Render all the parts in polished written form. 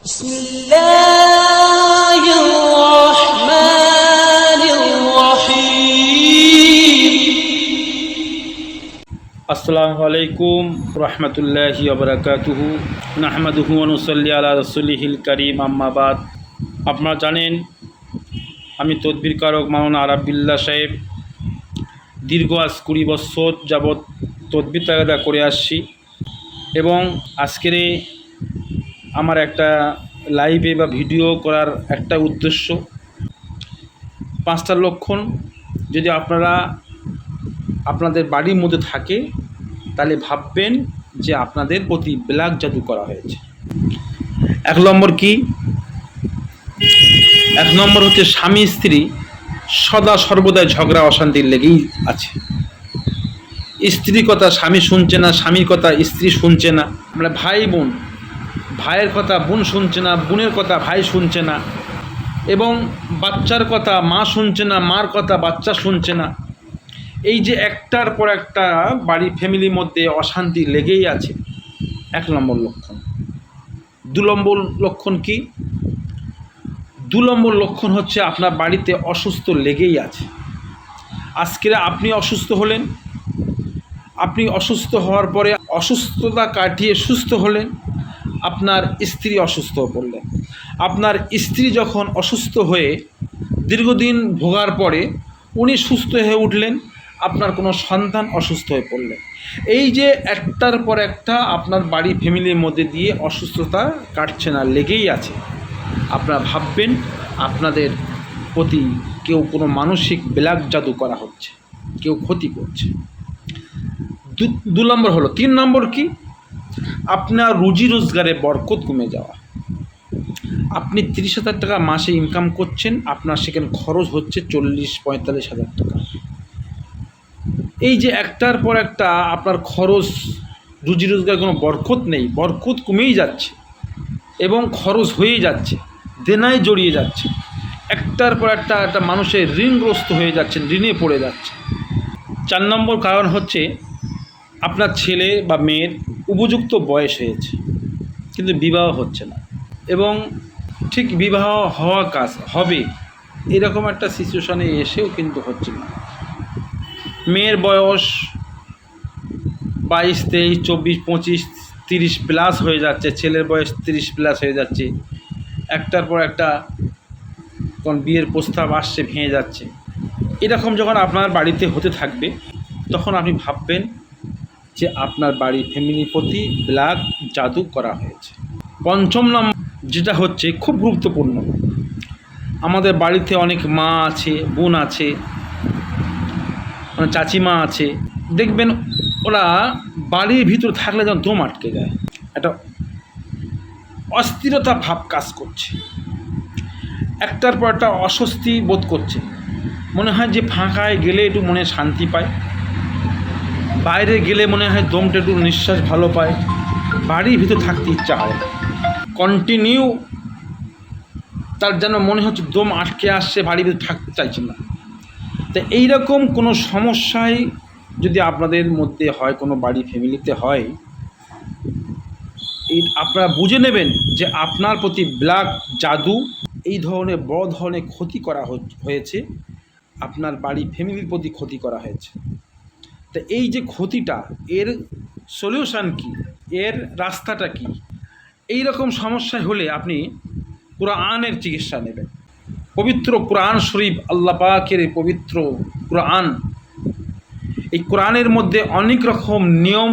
بسم الله الرحمن الرحيم আসসালামু আলাইকুম রহমতুল্লাহি ওয়া বারাকাতুহু নাহমাদুহু ওয়া নুসাল্লি আলা রাসূলিহিল কারীম আম্মা বাদ। আপনারা জানেন আমি তদবির কারক মাওলানা আরাবিল্লাহ সাহেব দীর্ঘ আজ 20 বছর যাবৎ তদবির তাগাদা করে আসছি এবং আজকের আমার একটা লাইভে বা ভিডিও করার একটা উদ্দেশ্য, 5টা লক্ষণ যদি আপনারা আপনাদের বাড়ির মধ্যে থাকে তাহলে ভাববেন যে আপনাদের প্রতি ব্ল্যাক জাদু করা হয়েছে। 1 নম্বর কি? 1 নম্বর হচ্ছে স্বামী স্ত্রী সদা সর্বদাই ঝগড়া অশান্তি লেগেই আছে। স্ত্রীর কথা স্বামী শুনছে না, স্বামীর কথা স্ত্রী শুনছে না, আমরা ভাই বোন, ভাইয়ের কথা বোন শুনছে না, বোনের কথা ভাই শুনছে না, এবং বাচ্চার কথা মা শুনছে না, মার কথা বাচ্চা শুনছে না। এই যে একটার পর একটা বাড়ি ফ্যামিলির মধ্যে অশান্তি লেগেই আছে, 1 নম্বর লক্ষণ। 2 নম্বর লক্ষণ কি? 2 নম্বর লক্ষণ হচ্ছে আপনার বাড়িতে অসুস্থ লেগেই আছে। আজকে আপনি অসুস্থ হলেন, আপনি অসুস্থ হওয়ার পরে অসুস্থতা কাটিয়ে সুস্থ হলেন, আপনার স্ত্রী অসুস্থ পড়লেন। আপনার স্ত্রী যখন অসুস্থ হয়ে দীর্ঘদিন ভোগার পরে উনি সুস্থ হয়ে উঠলেন, আপনার কোনো সন্তান অসুস্থ হয়ে পড়লেন। এই যে একটার পর একটা আপনার বাড়ি ফ্যামিলির মধ্যে দিয়ে অসুস্থতা কাটছে না, লেগেই আছে। আপনারা ভাববেন আপনাদের প্রতি কেউ কোনো মানসিক ব্ল্যাক জাদু করা হচ্ছে, কেউ ক্ষতি করছে। 2 নম্বর হলো। 3 নম্বর কি? আপনার রুজি রোজগারে বরকত কমে যাওয়া। আপনি 30,000 টাকা মাসে ইনকাম করছেন, আপনার সেখানে খরচ হচ্ছে 40-45,000 টাকা। এই যে একটার পর একটা আপনার খরচ, রুজি রোজগার কোনো বরকত নেই, বরকত কমেই যাচ্ছে এবং খরচ হয়েই যাচ্ছে, দেনায় জড়িয়ে যাচ্ছে। একটার পর একটা মানুষের ঋণগ্রস্ত হয়ে যাচ্ছেন, ঋণে পড়ে যাচ্ছে। 4 নম্বর কারণ হচ্ছে আপনার ছেলে বা মেয়ের উপযুক্ত বয়স হয়েছে কিন্তু বিবাহ হচ্ছে না, এবং ঠিক বিবাহ হওয়া কাজ হবে এরকম একটা সিচুয়েশনে এসেও কিন্তু হচ্ছে না। মেয়ের বয়স 22, 23, 24, 25, 30 প্লাস হয়ে যাচ্ছে, ছেলের বয়স 30 প্লাস হয়ে যাচ্ছে। একটার পর একটা কোন বিয়ের প্রস্তাব আসছে, ভেঙে যাচ্ছে। এরকম যখন আপনার বাড়িতে হতে থাকবে তখন আপনি ভাববেন যে আপনার বাড়ি ফ্যামিলির প্রতি ব্ল্যাক জাদু করা হয়েছে। 5ম নম্বর যেটা হচ্ছে খুব গুরুত্বপূর্ণ, আমাদের বাড়িতে অনেক মা আছে, বোন আছে, চাচিমা আছে, দেখবেন ওরা বাড়ির ভিতর থাকলে যেন দম আটকে যায়, একটা অস্থিরতা ভাব কাজ করছে, একটার পর একটা অস্বস্তি বোধ করছে, মনে হয় যে ফাঁকায় গেলে একটু মনে শান্তি পায়, বাইরে গেলে মনে হয় দমটা একটু নিঃশ্বাস ভালো পায়, বাড়ির ভিতর থাকতে ইচ্ছা হয় না, কন্টিনিউ তার যেন মনে হচ্ছে দম আটকে আসছে, বাড়ির ভিতর থাকতে চাইছে না। তো এইরকম কোনো সমস্যায় যদি আপনাদের মধ্যে হয়, কোনো বাড়ি ফ্যামিলিতে হয়, এই আপনারা বুঝে নেবেন যে আপনার প্রতি ব্ল্যাক জাদু, এই ধরনের বড় ধরনের ক্ষতি করা হয়েছে, আপনার বাড়ি ফ্যামিলির প্রতি ক্ষতি করা হয়েছে। তো এই যে ক্ষতিটা, এর সলিউশন কি, এর রাস্তাটা কি? এই রকম সমস্যা হলে আপনি কোরআনের চিকিৎসা নেবেন। পবিত্র কোরআন শরীফ, আল্লাহ পাকের পবিত্র কোরআন, এই কোরআনের মধ্যে অনেক রকম নিয়ম,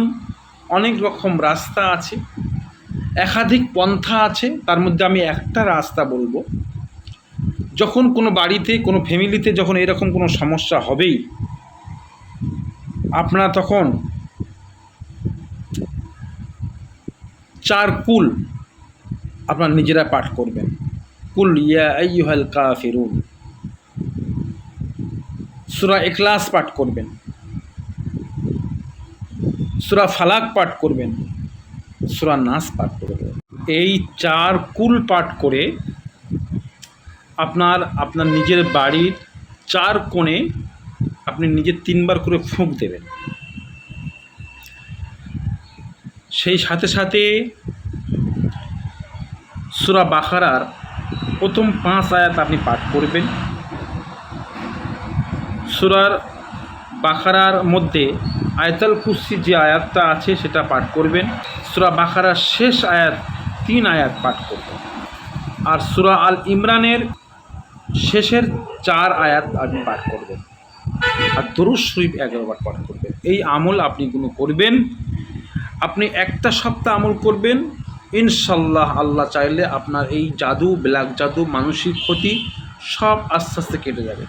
অনেক রকম রাস্তা আছে, একাধিক পন্থা আছে। তার মধ্যে আমি একটা রাস্তা বলবো, যখন কোনো বাড়িতে, কোনো ফ্যামিলিতে যখন এরকম কোনো সমস্যা হবেই, আপনারা তখন 4 কুল আপনার নিজেরা পাঠ করবেন। কুল ইয়া আইয়ুহাল কাফিরুন, সূরা ইখলাস পাঠ করবেন, সূরা ফালাক পাঠ করবেন, সূরা নাস পাঠ করবেন। এই 4 কুল পাঠ করে আপনার নিজের বাড়ির 4 কোণে আপনি নিজে 3 বার করে ফুঁক দেবেন। সেই সাথে সাথে সূরা বাকারার প্রথম 5 আয়াত আপনি পাঠ করবেন। সূরার বাকারার মধ্যে আয়াতুল কুরসি যে আয়াতটা আছে সেটা পাঠ করবেন। সূরা বাকারার শেষ আয়াত 3 আয়াত পাঠ করবেন। আর সূরা আল ইমরানের শেষের 4 আয়াত আপনি পাঠ করবেন। আর দরুদ শরীফ 11 বার পাঠ করবেন। এই আমল আপনি করবেন। আপনি একটা সপ্তাহ আমল করবেন, ইনশাল্লাহ আল্লাহ চাইলে আপনার এই জাদু, ব্ল্যাক জাদু, মানসিক ক্ষতি সব আস্তে আস্তে কেটে যাবে।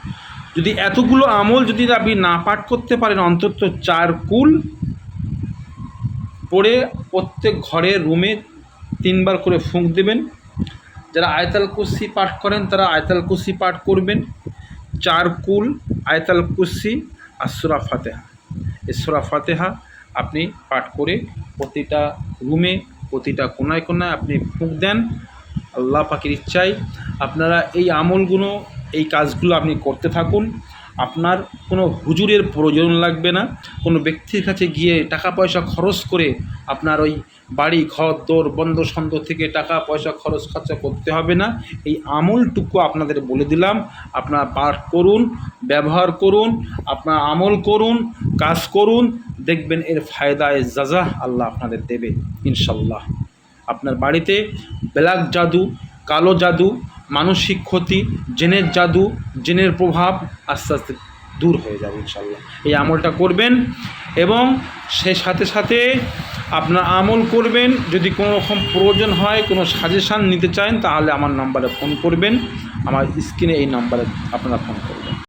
যদি এতগুলো আমল যদি আপনি না পাঠ করতে পারেন, অন্তত 4 কুল পড়ে প্রত্যেক ঘরে রুমে 3 বার করে ফুঁক দেবেন। যারা আয়াতুল কুরসি পাঠ করেন তারা আয়াতুল কুরসি পাঠ করবেন। 4 কুল আয়াতুল কুরসি আর সূরা ফাতিহা। এই সূরা ফাতিহা আপনি পাঠ করে প্রতিটা রুমে, প্রতিটা কোনায় কোনায় আপনি ফুঁক দেন। আল্লাহ পাকের ইচ্ছায় আপনারা এই আমলগুলো, এই কাজগুলো আপনি করতে থাকুন। আপনার কোনো হুজুরের প্রয়োজন লাগবে না, কোনো ব্যক্তির কাছে গিয়ে টাকা পয়সা খরচ করে আপনার ওই বাড়ি ঘর দোর বন্ধ সন্ধ থেকে টাকা পয়সা খরচা করতে হবে না। এই আমলটুকু আপনাদের বলে দিলাম, আপনারা পাঠ করুন, ব্যবহার করুন, আপনার আমল করুন, কাজ করুন, দেখবেন এর ফায়দায় জাযা আল্লাহ আপনাদের দেবে ইনশাল্লাহ। আপনার বাড়িতে ব্ল্যাক জাদু, কালো জাদু, মানসিক ক্ষতি, জিনের জাদু, জিনের প্রভাব আস্তে আস্তে দূর হয়ে যাবে ইনশাল্লাহ। এই আমলটা করবেন এবং সে সাথে সাথে আপনার আমল করবেন। যদি কোনো রকম প্রয়োজন হয়, কোনো সাজেশান নিতে চান, তাহলে আমার নাম্বারে ফোন করবেন। আমার স্ক্রিনে এই নাম্বারে আপনারা ফোন করবেন।